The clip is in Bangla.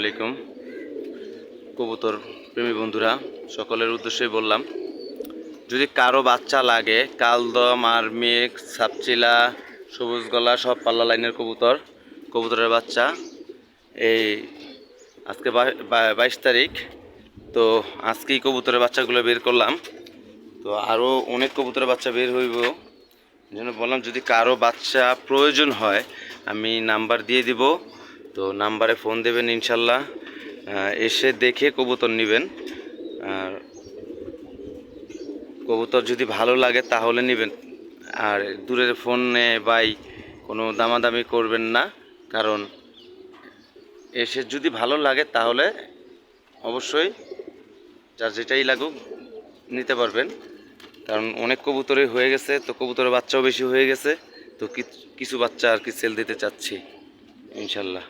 আলাইকুম কবুতর প্রেমী বন্ধুরা, সকলের উদ্দেশ্যে বললাম, যদি কারো বাচ্চা লাগে কালদম আর মেঘ সাপচিলা সবুজ গলা সব পাল্লা লাইনের কবুতরের বাচ্চা এই আজকে 22 তারিখ, তো আজকেই কবুতরের বাচ্চাগুলো বের করলাম। তো আরও অনেক কবুতরের বাচ্চা বের হইব, জন্য বললাম যদি কারো বাচ্চা প্রয়োজন হয় আমি নাম্বার দিয়ে দিব, তো নাম্বারে ফোন দেবেন, ইনশাল্লাহ এসে দেখে কবুতর নেবেন। আর কবুতর যদি ভালো লাগে তাহলে নেবেন, আর দূরের ফোনে বাই কোনো দামাদামি করবেন না, কারণ এসে যদি ভালো লাগে তাহলে অবশ্যই যার যেটাই লাগুক নিতে পারবেন। কারণ অনেক কবুতরই হয়ে গেছে, তো কবুতরের বাচ্চাও বেশি হয়ে গেছে, তো কিছু বাচ্চা আর কি সেল দিতে চাচ্ছি ইনশাল্লাহ।